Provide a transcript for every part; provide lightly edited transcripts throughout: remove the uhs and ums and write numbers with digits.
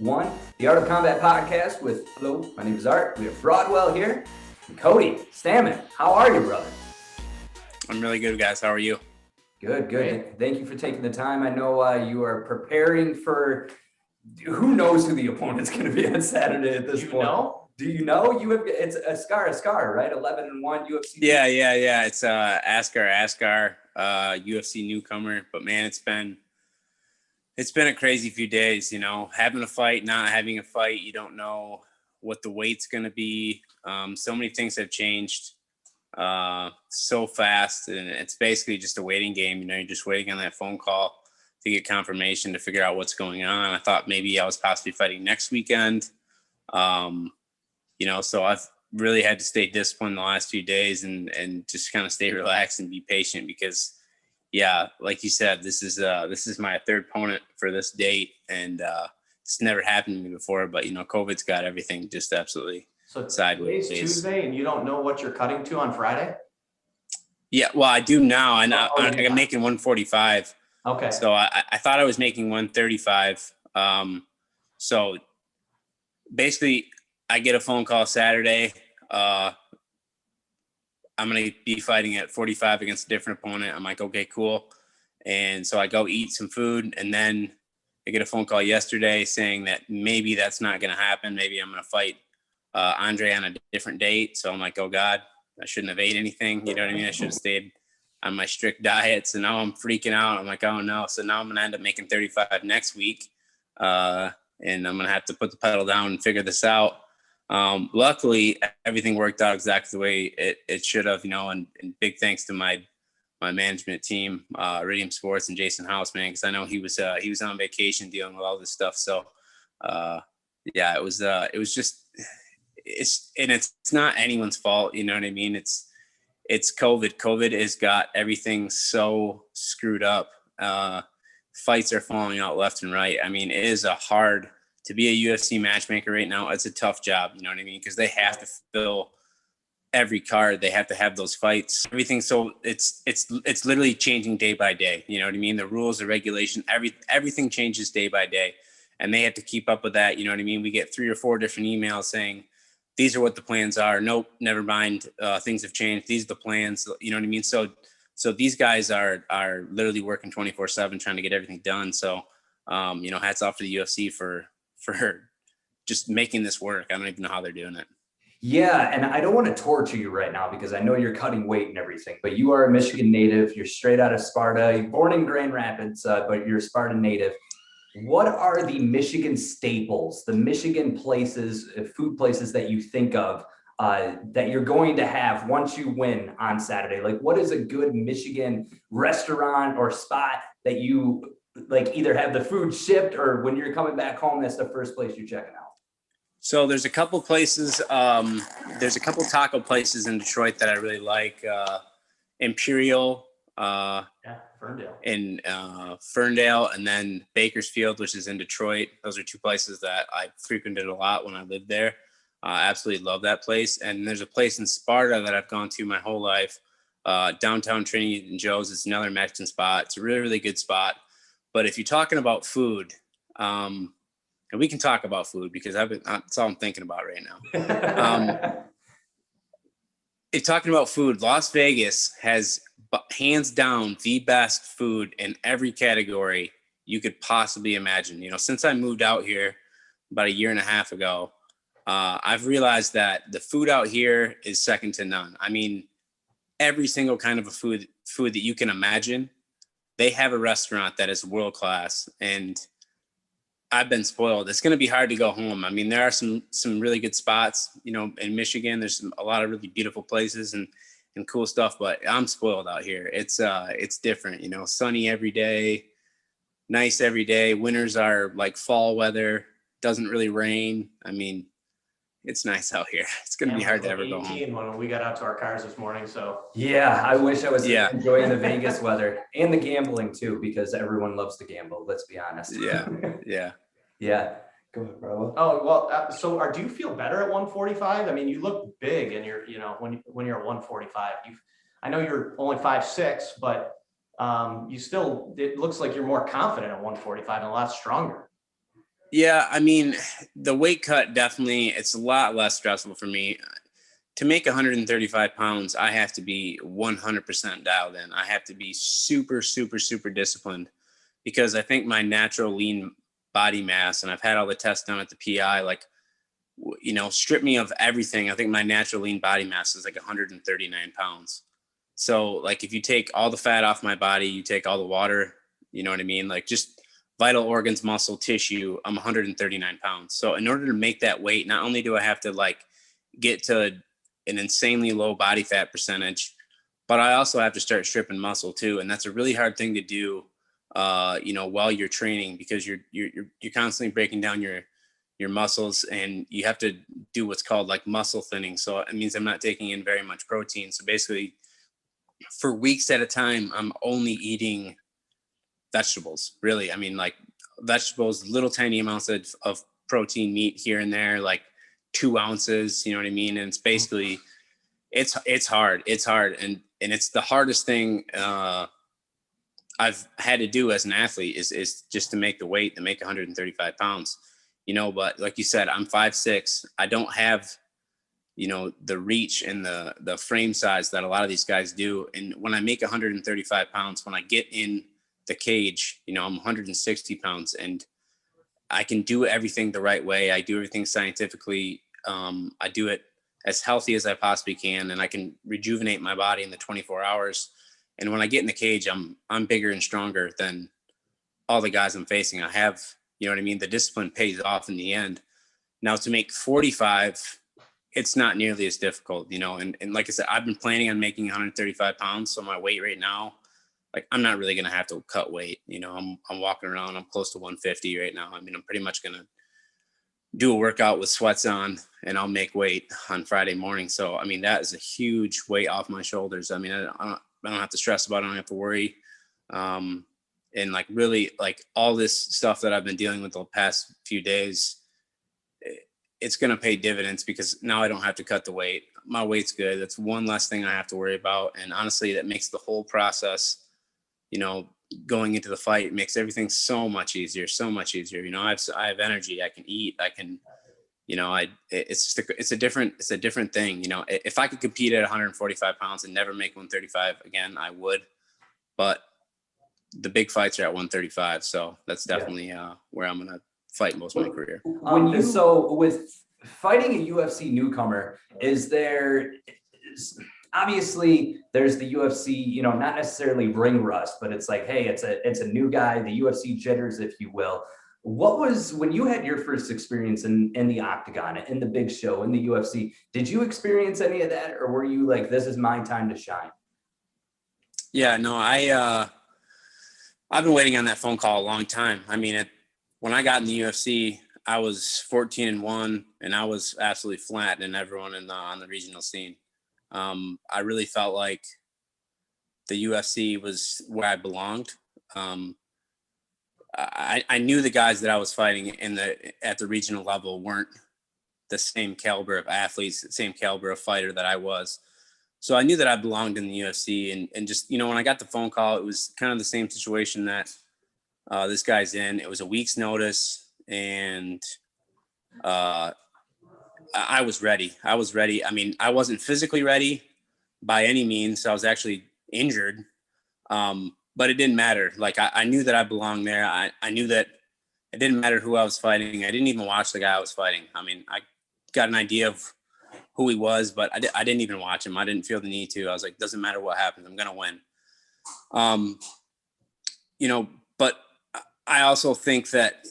1, the Art of Combat podcast with, hello, my name is Art. We have Broadwell here. And Cody, Stamann, how are you, brother? I'm really good, guys. How are you? Good. Thank you for taking the time. I know you are preparing for, who knows who the opponent's going to be on Saturday at this point. Do you know? It's Askar Askar, right? 11-1 UFC. Yeah. It's Askar Askar, UFC newcomer. But man, it's been a crazy few days. You know, having a fight, not having a fight. You don't know what the weight's going to be. So many things have changed so fast, and it's basically just a waiting game. You know, you're just waiting on that phone call to get confirmation to figure out what's going on. I thought maybe I was possibly fighting next weekend. You know, so I've really had to stay disciplined the last few days and just kind of stay relaxed and be patient because, yeah, like you said, this is my third opponent for this date, and it's never happened to me before. But you know, COVID's got everything just absolutely sideways. Today's Tuesday, and you don't know what you're cutting to on Friday? Yeah, well, I do now. I'm making 145. Okay. So I thought I was making 135. So basically, I get a phone call Saturday. I'm going to be fighting at 45 against a different opponent. I'm like, okay, cool. And so I go eat some food, and then I get a phone call yesterday saying that maybe that's not going to happen. Maybe I'm going to fight Andre on a different date. So I'm like, oh God, I shouldn't have ate anything. You know what I mean? I should have stayed on my strict diet. So now I'm freaking out. I'm like, oh no. So now I'm going to end up making 35 next week. And I'm going to have to put the pedal down and figure this out. Luckily everything worked out exactly the way it should have, you know, and big thanks to my management team, Iridium Sports and Jason House, man. Cause I know he was on vacation dealing with all this stuff. So, yeah, it was just, it's not anyone's fault. You know what I mean? It's COVID. COVID has got everything so screwed up. Fights are falling out left and right. I mean, it is to be a UFC matchmaker right now. It's a tough job. You know what I mean? Because they have to fill every card. They have to have those fights, everything. So it's literally changing day by day. You know what I mean? The rules, the regulation, everything changes day by day, and they have to keep up with that. You know what I mean? We get 3 or 4 different emails saying, these are what the plans are. Nope, never mind. Things have changed. These are the plans. You know what I mean? So these guys are literally working 24/7 trying to get everything done. So, you know, hats off to the UFC for just making this work. I don't even know how they're doing it. Yeah, and I don't want to torture you right now because I know you're cutting weight and everything, but you are a Michigan native. You're straight out of Sparta. You're born in Grand Rapids, but you're a Sparta native. What are the Michigan staples, the Michigan places, food places that you think of that you're going to have once you win on Saturday? Like, what is a good Michigan restaurant or spot that you like either have the food shipped or when you're coming back home, that's the first place you're checking out? So there's a couple places, there's a couple taco places in Detroit that I really like. Imperial, Ferndale. In Ferndale, and then Bakersfield, which is in Detroit. Those are 2 places that I frequented a lot when I lived there. Absolutely love that place. And there's a place in Sparta that I've gone to my whole life, downtown Trinity and Joe's. It's another Mexican spot. It's a really, really good spot. But if you're talking about food, and we can talk about food because that's all I'm thinking about right now. If talking about food, Las Vegas has hands down the best food in every category you could possibly imagine. You know, since I moved out here about 1.5 years ago, I've realized that the food out here is second to none. I mean, every single kind of a food that you can imagine, they have a restaurant that is world class, and I've been spoiled. It's going to be hard to go home. I mean, there are some really good spots, you know, in Michigan. There's a lot of really beautiful places and cool stuff, but I'm spoiled out here. It's different, you know, sunny every day, nice every day. Winters are like fall weather, doesn't really rain. I mean, it's nice out here. It's going to be hard to ever go home. When we got out to our cars this morning. So yeah, I wish I was enjoying the Vegas weather and the gambling too, because everyone loves to gamble. Let's be honest. Yeah. Go ahead, bro. Oh, well, do you feel better at 145? I mean, you look big, and you know, when you're at 145, I know you're only 5'6", but it looks like you're more confident at 145 and a lot stronger. Yeah, I mean, the weight cut definitely, it's a lot less stressful for me. To make 135 pounds, I have to be 100% dialed in. I have to be super, super, super disciplined because I think my natural lean body mass, and I've had all the tests done at the PI, like, strip me of everything. I think my natural lean body mass is like 139 pounds. So like if you take all the fat off my body, you take all the water, you know what I mean? Like just vital organs, muscle, tissue, I'm 139 pounds. So in order to make that weight, not only do I have to like get to an insanely low body fat percentage, but I also have to start stripping muscle too. And that's a really hard thing to do, while you're training, because you're constantly breaking down your muscles, and you have to do what's called like muscle thinning. So it means I'm not taking in very much protein. So basically for weeks at a time, I'm only eating vegetables, really. I mean, like vegetables, little tiny amounts of protein, meat here and there, like 2 ounces, you know what I mean? And it's basically, it's hard. It's hard. And it's the hardest thing I've had to do as an athlete is just to make the weight, to make 135 pounds, but like you said, I'm 5'6". I don't have, the reach and the frame size that a lot of these guys do. And when I make 135 pounds, when I get in the cage, I'm 160 pounds, and I can do everything the right way. I do everything scientifically. I do it as healthy as I possibly can, and I can rejuvenate my body in the 24 hours. And when I get in the cage, I'm bigger and stronger than all the guys I'm facing. I have, you know what I mean? The discipline pays off in the end. Now to make 45, it's not nearly as difficult, and like I said, I've been planning on making 135 pounds. So my weight right now, like I'm not really going to have to cut weight. I'm walking around, I'm close to 150 right now. I mean, I'm pretty much going to do a workout with sweats on, and I'll make weight on Friday morning. So, I mean, that is a huge weight off my shoulders. I mean, I don't have to stress about it. I don't have to worry. And like really like all this stuff that I've been dealing with the past few days, it's going to pay dividends because now I don't have to cut the weight. My weight's good. That's one less thing I have to worry about. And honestly, that makes the whole process, going into the fight, makes everything so much easier, so much easier. I have energy, I can eat, I can, it's a different thing. If I could compete at 145 pounds and never make 135 again, I would, but the big fights are at 135. So that's definitely where I'm going to fight most of my career. So with fighting a UFC newcomer, obviously there's the UFC, not necessarily ring rust, but it's like, hey, it's a new guy, the UFC jitters, if you will. What was, when you had your first experience in the octagon, in the big show, in the UFC, did you experience any of that? Or were you like, this is my time to shine? Yeah, no, I've been waiting on that phone call a long time. I mean, when I got in the UFC, I was 14-1, and I was absolutely flattening everyone on the regional scene. I really felt like the UFC was where I belonged. I knew the guys that I was fighting at the regional level weren't the same caliber of athletes, the same caliber of fighter that I was. So I knew that I belonged in the UFC, and just, when I got the phone call, it was kind of the same situation that this guy's in. It was a week's notice, and I was ready. I mean, I wasn't physically ready by any means. I was actually injured, but it didn't matter. Like I knew that I belonged there. I knew that it didn't matter who I was fighting. I didn't even watch the guy I was fighting. I mean, I got an idea of who he was, but I didn't even watch him. I didn't feel the need to. I was like, doesn't matter what happens, I'm going to win. But I also think that,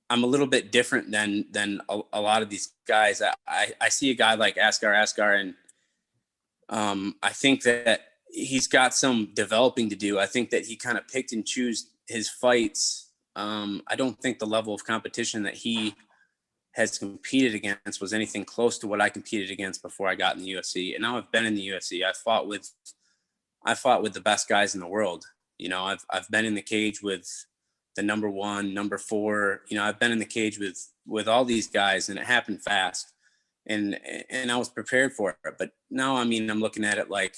I'm a little bit different than a lot of these guys. I see a guy like Askar Askar, and I think that he's got some developing to do. I think that he kind of picked and chose his fights. I don't think the level of competition that he has competed against was anything close to what I competed against before I got in the UFC. And now I've been in the UFC. I fought with the best guys in the world. I've been in the cage with the number 1, number 4. I've been in the cage with all these guys, and it happened fast. And I was prepared for it. But now, I mean, I'm looking at it like,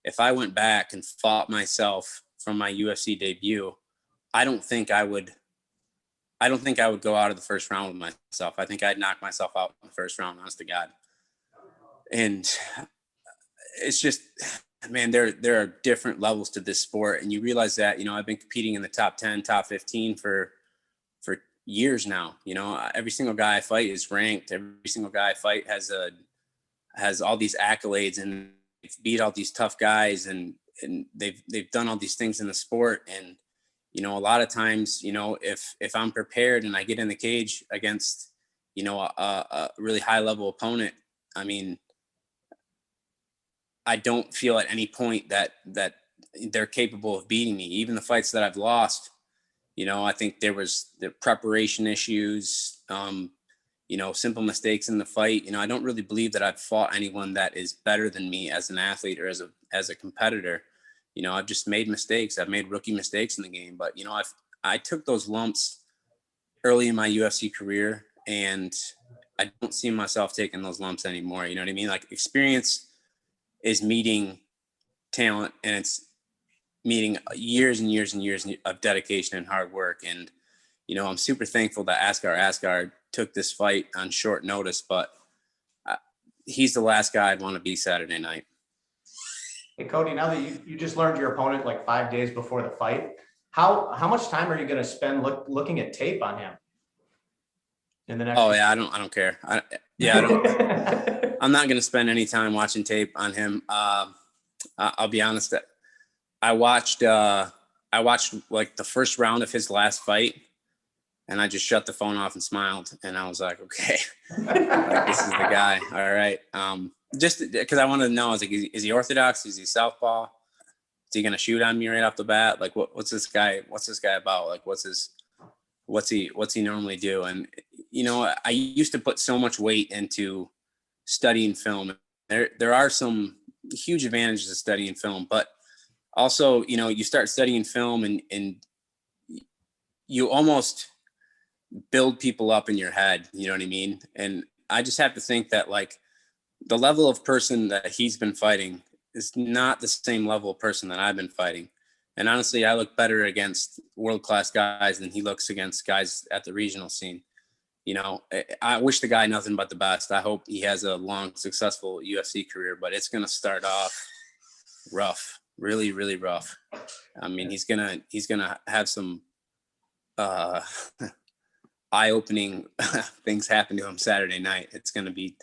if I went back and fought myself from my UFC debut, I don't think I would go out of the first round with myself. I think I'd knock myself out in the first round, honest to God. And it's just, man, there are different levels to this sport. And you realize that, I've been competing in the top 10, top 15 for years now. Every single guy I fight is ranked. Every single guy I fight has all these accolades, and they've beat all these tough guys, and they've done all these things in the sport. And, a lot of times, if I'm prepared and I get in the cage against, a really high level opponent, I mean, I don't feel at any point that they're capable of beating me. Even the fights that I've lost, I think there was the preparation issues, simple mistakes in the fight. I don't really believe that I've fought anyone that is better than me as an athlete or as a competitor. I've just made mistakes. I've made rookie mistakes in the game, but I took those lumps early in my UFC career, and I don't see myself taking those lumps anymore. You know what I mean? Like, experience is meeting talent, and it's meeting years and years and years of dedication and hard work. And, I'm super thankful that Askar took this fight on short notice, but he's the last guy I'd want to be Saturday night. Hey, Cody, now that you just learned your opponent like 5 days before the fight, how much time are you going to spend looking at tape on him in the next? Oh yeah, I don't care. I'm not going to spend any time watching tape on him. I'll be honest. I watched like the first round of his last fight, and I just shut the phone off and smiled, and I was like, okay, like, this is the guy. All right. Just because I wanted to know, I was like, is he orthodox? Is he southpaw? Is he going to shoot on me right off the bat? Like, what's this guy about? Like, what's he normally do? And, I used to put so much weight into studying film. There are some huge advantages of studying film, but also, you start studying film and you almost build people up in your head. You know what I mean? And I just have to think that, like, the level of person that he's been fighting is not the same level of person that I've been fighting. And honestly, I look better against world-class guys than he looks against guys at the regional scene. I wish the guy nothing but the best. I hope he has a long, successful UFC career, but it's going to start off rough, really, really rough. I mean, he's going to have some eye-opening things happen to him Saturday night. It's going to be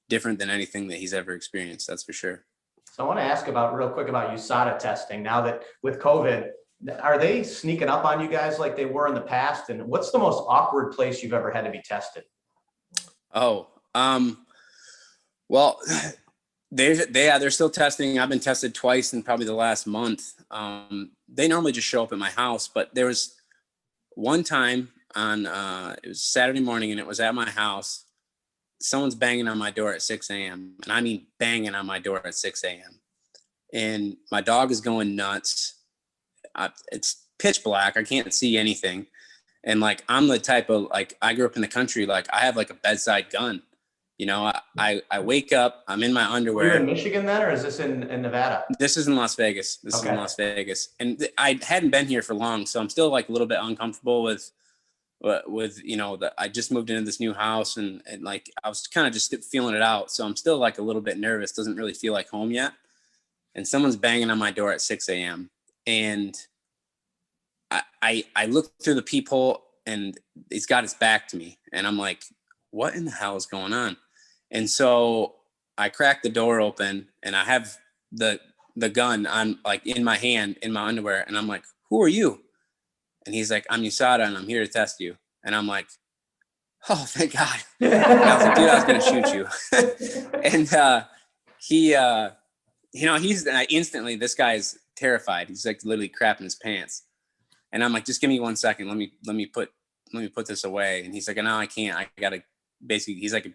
different than anything that he's ever experienced. That's for sure. So I want to ask real quick about USADA testing. Now that with COVID, are they sneaking up on you guys like they were in the past? And what's the most awkward place you've ever had to be tested? Oh, well, they're still testing. I've been tested twice in probably the last month. They normally just show up at my house, but there was one time it was Saturday morning, and it was at my house. Someone's banging on my door at 6 a.m. And I mean, banging on my door at 6 a.m. And my dog is going nuts. It's pitch black. I can't see anything. And like, I'm the type of, like, I grew up in the country. Like, I have like a bedside gun. I wake up, I'm in my underwear. Are you in Michigan then, or is this in Nevada? This is in Las Vegas. This is in Las Vegas. And I hadn't been here for long, so I'm still like a little bit uncomfortable with I just moved into this new house, and like, I was kind of just feeling it out. So I'm still like a little bit nervous. Doesn't really feel like home yet. And someone's banging on my door at 6 a.m. And I look through the peephole, and he's got his back to me. And I'm like, what in the hell is going on? And so I crack the door open, and I have the gun on, like, in my hand, in my underwear. And I'm like, who are you? And he's like, I'm USADA, and I'm here to test you. And I'm like, oh, thank God. And I was like, dude, I was going to shoot you. And he's instantly, this guy's terrified. He's like literally crapping his pants. And I'm like, just give me 1 second. Let me put this away. And he's like, no, I can't. I got to basically, he's like a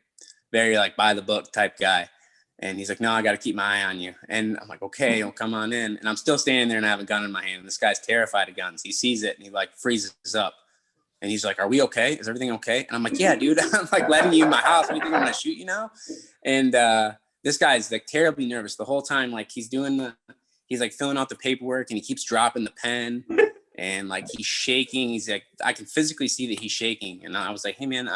very like by the book type guy. And he's like, no, I got to keep my eye on you. And I'm like, okay, well, come on in. And I'm still standing there, and I have a gun in my hand. And this guy's terrified of guns. He sees it, and he like freezes up. And he's like, are we okay? Is everything okay? And I'm like, yeah, dude, I'm like letting you in my house. What do you think I'm going to shoot you now? And this guy's like terribly nervous the whole time. Like, he's like filling out the paperwork, and he keeps dropping the pen. and like he's shaking. He's like, I can physically see that he's shaking, and I was like, hey man,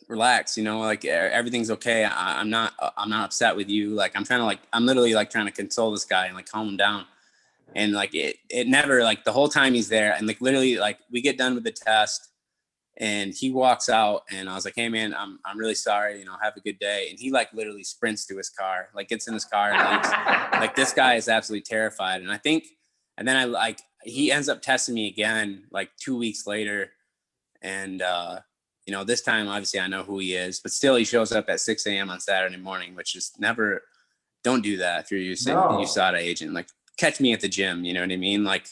relax, like everything's okay. I'm not upset with you. Like I'm literally like trying to console this guy and like calm him down. And like it never, like the whole time he's there, and like literally like we get done with the test and he walks out, and I was like, hey man, I'm really sorry, have a good day. And he like literally sprints to his car, like gets in his car and leaves. Like this guy is absolutely terrified. And then he ends up testing me again like 2 weeks later. And this time obviously I know who he is, but still he shows up at 6 a.m. on Saturday morning, which is never, don't do that if you're a USADA agent. Like catch me at the gym, you know what I mean? Like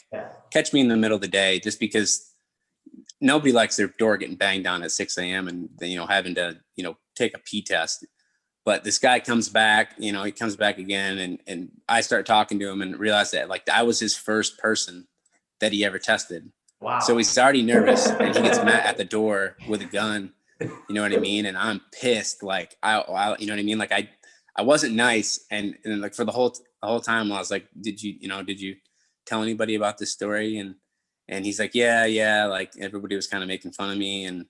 catch me in the middle of the day, just because nobody likes their door getting banged on at 6 a.m. and having to, take a pee test. But this guy comes back, he comes back again, and I start talking to him and realize that like I was his first person that he ever tested. Wow. So he's already nervous, and he gets met at the door with a gun, you know what I mean? And I'm pissed. Like I you know what I mean? Like I wasn't nice. And like for the whole time I was like, did you tell anybody about this story? And he's like, yeah. Like everybody was kind of making fun of me. And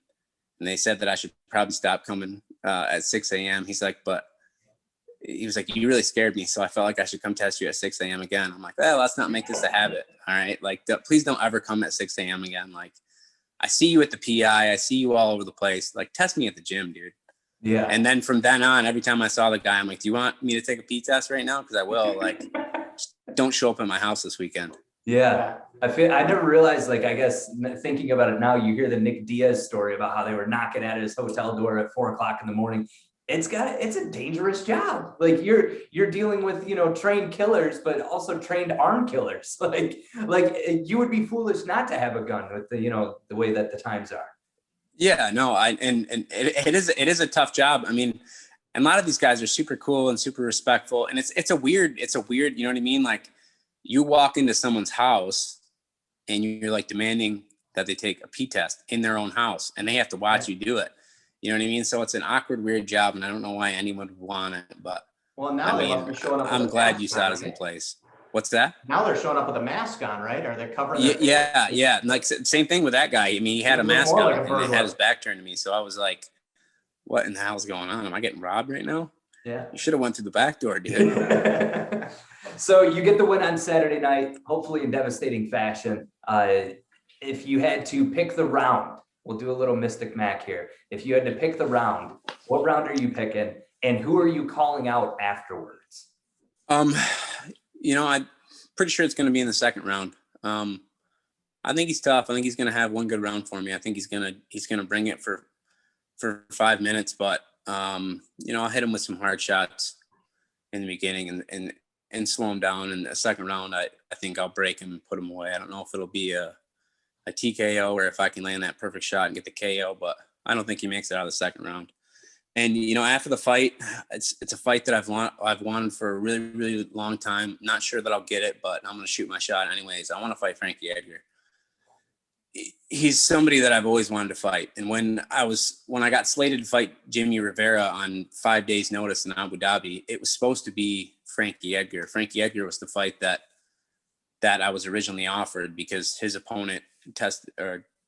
they said that I should probably stop coming at 6 a.m. He's like, but he was like, you really scared me. So I felt like I should come test you at 6 a.m. again. I'm like, well, let's not make this a habit. All right. Like, please don't ever come at 6 a.m. again. Like, I see you at the PI. I see you all over the place. Like, test me at the gym, dude. Yeah. And then from then on, every time I saw the guy, I'm like, do you want me to take a pee test right now? Because I will. Like, don't show up at my house this weekend. Yeah. I never realized, like, I guess thinking about it now, you hear the Nick Diaz story about how they were knocking at his hotel door at 4 o'clock in the morning. It's a dangerous job. Like you're dealing with, trained killers, but also trained armed killers. Like you would be foolish not to have a gun with the way that the times are. Yeah, no, it is a tough job. I mean, and a lot of these guys are super cool and super respectful. And it's a weird, you know what I mean? Like you walk into someone's house and you're like demanding that they take a pee test in their own house, and they have to watch you do it. You know what I mean? So it's an awkward, weird job, and I don't know why anyone would want it. But well, now they must be showing up. I'm glad USADA's in place. What's that? Now they're showing up with a mask on, right? Are they covering? Yeah. Like same thing with that guy. I mean, he had a mask on and he had his back turned to me. So I was like, "What in the hell's going on? Am I getting robbed right now?" Yeah. You should have went through the back door, dude. So you get the win on Saturday night, hopefully in devastating fashion. If you had to pick the round, we'll do a little Mystic Mac here. If you had to pick the round, what round are you picking, and who are you calling out afterwards? I'm pretty sure it's going to be in the second round. I think he's tough. I think he's going to have one good round for me. I think he's going to bring it for 5 minutes, but I'll hit him with some hard shots in the beginning and slow him down. In the second round, I think I'll break him and put him away. I don't know if it'll be a TKO or if I can land that perfect shot and get the KO, but I don't think he makes it out of the second round. And, after the fight, it's a fight that I've wanted for a really, really long time. Not sure that I'll get it, but I'm going to shoot my shot anyways. I want to fight Frankie Edgar. He's somebody that I've always wanted to fight. And when I got slated to fight Jimmy Rivera on 5 days notice in Abu Dhabi, it was supposed to be Frankie Edgar. Frankie Edgar was the fight that I was originally offered because his opponent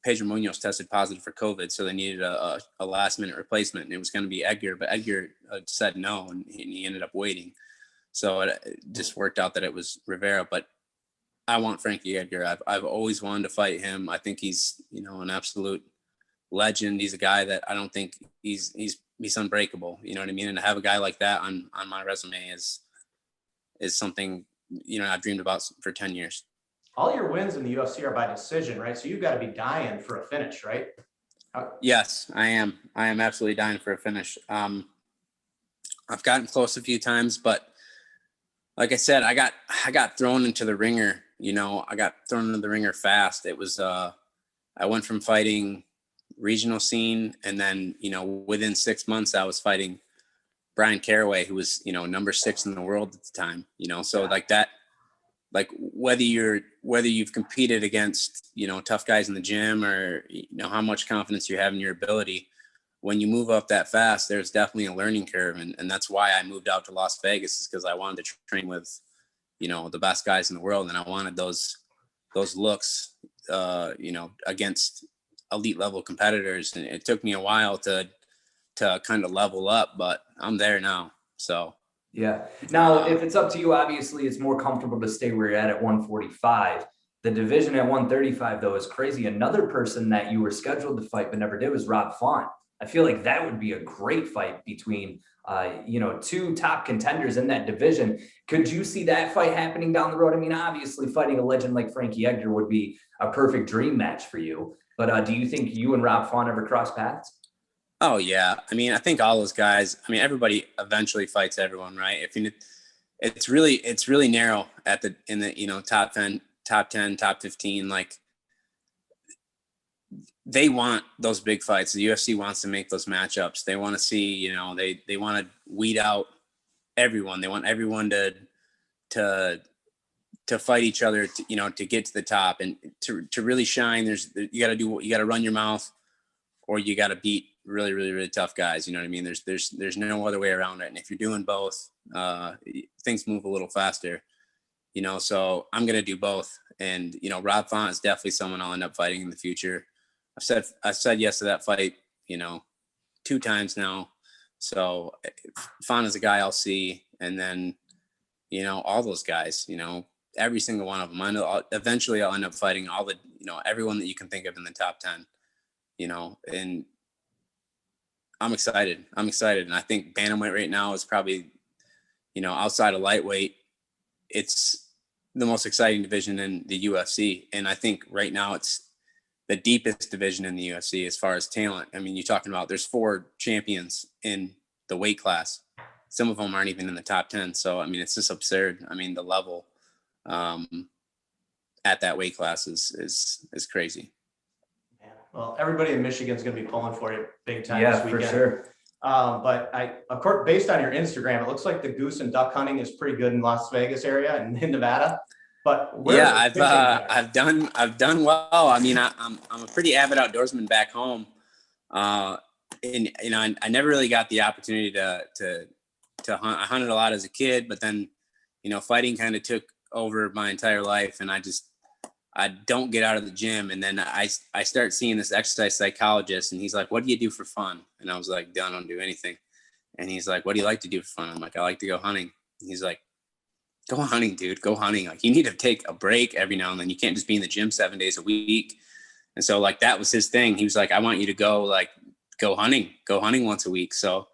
Pedro Munoz tested positive for COVID. So they needed a last minute replacement, and it was going to be Edgar, but Edgar said no, and he ended up waiting. So it just worked out that it was Rivera, but I want Frankie Edgar. I've always wanted to fight him. I think he's, an absolute legend. He's a guy that I don't think he's unbreakable. You know what I mean? And to have a guy like that on my resume is something, I've dreamed about for 10 years. All your wins in the UFC are by decision, right? So you've got to be dying for a finish, right? Yes, I am. I am absolutely dying for a finish. I've gotten close a few times, but like I said, I got thrown into the ringer. I got thrown into the ringer fast. It was, I went from fighting regional scene, and then, within 6 months I was fighting Brian Caraway, who was, number 6 in the world at the time, so like that, like whether you've competed against, tough guys in the gym or, how much confidence you have in your ability, when you move up that fast, there's definitely a learning curve. And that's why I moved out to Las Vegas, is because I wanted to train with, the best guys in the world. And I wanted those those looks, against elite level competitors. And it took me a while to kind of level up, but I'm there now. So. Yeah. Now, if it's up to you, obviously it's more comfortable to stay where you're at 145. The division at 135, though, is crazy. Another person that you were scheduled to fight but never did was Rob Font. I feel like that would be a great fight between, two top contenders in that division. Could you see that fight happening down the road? I mean, obviously fighting a legend like Frankie Edgar would be a perfect dream match for you. But do you think you and Rob Font ever cross paths? Oh yeah. I mean, I think all those guys, everybody eventually fights everyone, right? It's really narrow in the top 10, top 15. Like, they want those big fights. The UFC wants to make those matchups. They want to see, they want to weed out everyone. They want everyone to fight each other, to get to the top and to really shine. You got to run your mouth, or you got to beat really, really, really tough guys. You know what I mean? There's no other way around it. And if you're doing both, things move a little faster, so I'm going to do both. And, Rob Font is definitely someone I'll end up fighting in the future. I've said yes to that fight, 2 times now. So Font is a guy I'll see. And then, all those guys, every single one of them. I know eventually I'll end up fighting all the, everyone that you can think of in the top 10, and I'm excited. And I think bantamweight right now is probably, outside of lightweight, it's the most exciting division in the UFC. And I think right now it's the deepest division in the UFC as far as talent. I mean, you're talking about there's 4 champions in the weight class. Some of them aren't even in the top 10. So, it's just absurd. The level at that weight class is crazy. Well, everybody in Michigan is going to be pulling for you big time Yeah, this weekend. for sure. But of course, based on your Instagram, it looks like the goose and duck hunting is pretty good in Las Vegas area and in Nevada. But yeah, I've done well. I'm a pretty avid outdoorsman back home, and I never really got the opportunity to hunt. I hunted a lot as a kid, but then fighting kind of took over my entire life, and I don't get out of the gym. And then I start seeing this exercise psychologist, and he's like, "What do you do for fun?" And I was like, "I don't do anything." And he's like, "What do you like to do for fun?" I'm like, "I like to go hunting." And he's like, "Go hunting, dude. Go hunting. Like, you need to take a break every now and then. You can't just be in the gym 7 days a week." And so that was his thing. He was like, "I want you to go hunting once a week." So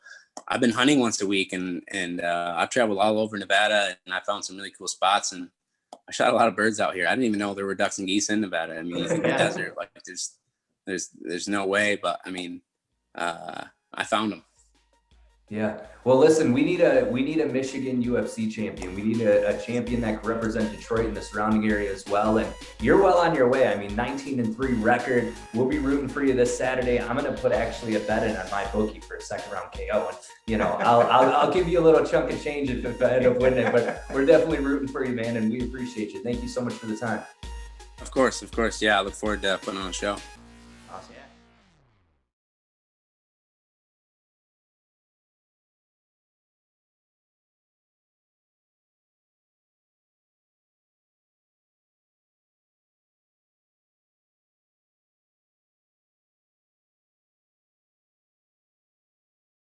I've been hunting once a week, and I've traveled all over Nevada, and I found some really cool spots, and I shot a lot of birds out here. I didn't even know there were ducks and geese in Nevada. In the desert, there's no way, but I found them. Yeah. Well, listen, we need a Michigan UFC champion. We need a champion that can represent Detroit and the surrounding area as well. And you're well on your way. 19-3 record. We'll be rooting for you this Saturday. I'm going to put actually a bet in on my bookie for a 2nd round KO. And, I'll give you a little chunk of change if I end up winning, but we're definitely rooting for you, man. And we appreciate you. Thank you so much for the time. Of course. Yeah. I look forward to putting on a show.